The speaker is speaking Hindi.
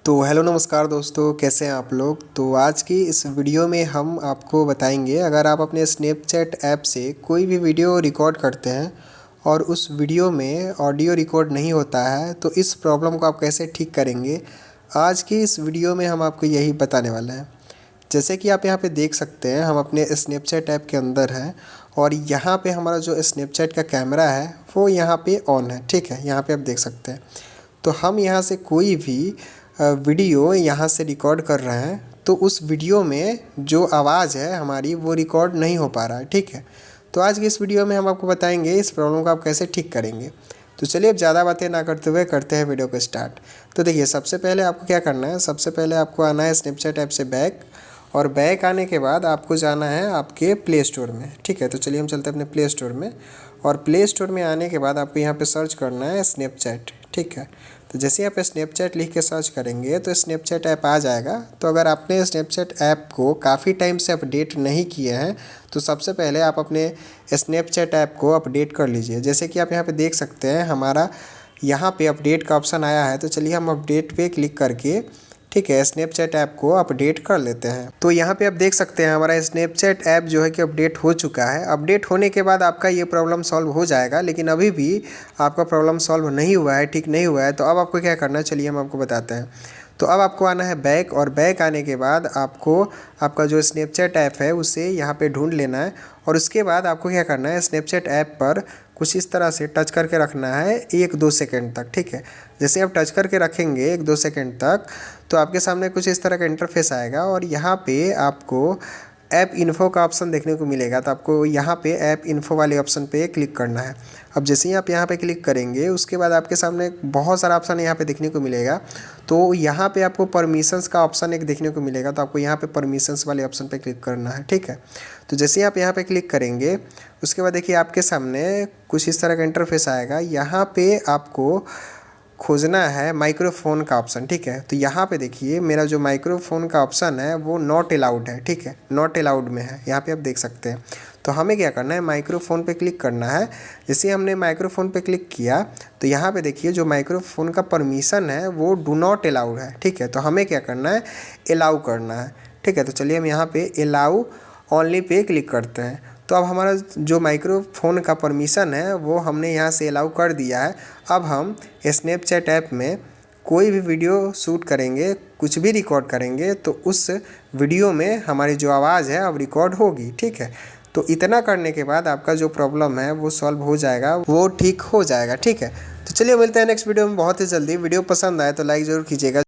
तो हेलो नमस्कार दोस्तों, कैसे हैं आप लोग। तो आज की इस वीडियो में हम आपको बताएंगे, अगर आप अपने स्नैपचैट ऐप से कोई भी वीडियो रिकॉर्ड करते हैं और उस वीडियो में ऑडियो रिकॉर्ड नहीं होता है तो इस प्रॉब्लम को आप कैसे ठीक करेंगे। आज की इस वीडियो में हम आपको यही बताने वाले हैं। जैसे कि आप यहाँ पे देख सकते हैं, हम अपने स्नैपचैट ऐप के अंदर हैं और यहाँ पे हमारा जो स्नैपचैट का कैमरा है वो यहाँ पे ऑन है। ठीक है, यहाँ पे आप देख सकते हैं। तो हम यहाँ से कोई भी वीडियो यहाँ से रिकॉर्ड कर रहे हैं तो उस वीडियो में जो आवाज़ है हमारी वो रिकॉर्ड नहीं हो पा रहा है। ठीक है, तो आज की इस वीडियो में हम आपको बताएंगे इस प्रॉब्लम को आप कैसे ठीक करेंगे। तो चलिए अब ज़्यादा बातें ना करते हुए करते हैं वीडियो को स्टार्ट। तो देखिए, सबसे पहले आपको क्या करना है, सबसे पहले आपको आना है स्नैपचैट ऐप से बैक, और बैक आने के बाद आपको जाना है आपके प्ले स्टोर में। ठीक है, तो चलिए हम चलते हैं अपने प्ले स्टोर में, और प्ले स्टोर में आने के बाद आपको यहाँ पे सर्च करना है स्नैपचैट। ठीक है, तो जैसे आप स्नैपचैट लिख के सर्च करेंगे तो स्नैपचैट ऐप आ जाएगा। तो अगर आपने स्नैपचैट ऐप को काफ़ी टाइम से अपडेट नहीं किए हैं तो सबसे पहले आप अपने स्नैपचैट ऐप को अपडेट कर लीजिए। जैसे कि आप यहाँ पे देख सकते हैं, हमारा यहाँ पे अपडेट का ऑप्शन आया है। तो चलिए हम अपडेट पे क्लिक करके, ठीक है, स्नैपचैट ऐप को अपडेट कर लेते हैं। तो यहाँ पे आप देख सकते हैं हमारा स्नैपचैट ऐप जो है कि अपडेट हो चुका है। अपडेट होने के बाद आपका ये प्रॉब्लम सॉल्व हो जाएगा, लेकिन अभी भी आपका प्रॉब्लम सॉल्व नहीं हुआ है, ठीक नहीं हुआ है। तो अब आपको क्या करना है, चलिए हम आपको बताते हैं। तो अब आपको आना है बैक, और बैक आने के बाद आपको आपका जो स्नैपचैट ऐप है उसे यहाँ पे ढूंढ लेना है, और उसके बाद आपको क्या करना है, स्नैपचैट ऐप पर कुछ इस तरह से टच करके रखना है 1-2 सेकंड तक। ठीक है, जैसे आप टच करके रखेंगे 1-2 सेकंड तक तो आपके सामने कुछ इस तरह का इंटरफेस आएगा, और यहाँ पे आपको ऐप इन्फो का ऑप्शन देखने को मिलेगा। तो आपको यहाँ पे ऐप इन्फो वाले ऑप्शन पे क्लिक करना है। अब जैसे ही आप यहाँ पे क्लिक करेंगे उसके बाद आपके सामने बहुत सारा ऑप्शन यहाँ पे देखने को मिलेगा। तो यहाँ पे आपको परमिशंस का ऑप्शन एक देखने को मिलेगा, तो आपको यहाँ पे परमिशंस वाले ऑप्शन पे क्लिक करना है। ठीक है, तो जैसे ही आप यहाँ पे क्लिक करेंगे उसके बाद देखिए आपके सामने कुछ इस तरह का इंटरफेस आएगा। यहाँ पे आपको खोजना है माइक्रोफोन का ऑप्शन। ठीक है, तो यहाँ पे देखिए मेरा जो माइक्रोफोन का ऑप्शन है वो नॉट अलाउड है। ठीक है, नॉट अलाउड में है, यहाँ पे आप देख सकते हैं। तो हमें क्या करना है, माइक्रोफोन पे क्लिक करना है। जैसे हमने माइक्रोफोन पे क्लिक किया तो यहाँ पे देखिए जो माइक्रोफोन का परमिशन है वो डू नॉट अलाउड है। ठीक है, तो हमें क्या करना है, अलाउ करना है। ठीक है, तो चलिए हम यहाँ पे अलाउ ओनली पे क्लिक करते हैं। तो अब हमारा जो माइक्रोफोन का परमिशन है वो हमने यहाँ से अलाउ कर दिया है। अब हम स्नैपचैट ऐप में कोई भी वीडियो शूट करेंगे, कुछ भी रिकॉर्ड करेंगे तो उस वीडियो में हमारी जो आवाज़ है अब रिकॉर्ड होगी। ठीक है, तो इतना करने के बाद आपका जो प्रॉब्लम है वो सॉल्व हो जाएगा, वो ठीक हो जाएगा। ठीक है, तो चलिए मिलते हैं नेक्स्ट वीडियो में बहुत ही जल्दी। वीडियो पसंद आए तो लाइक ज़रूर कीजिएगा।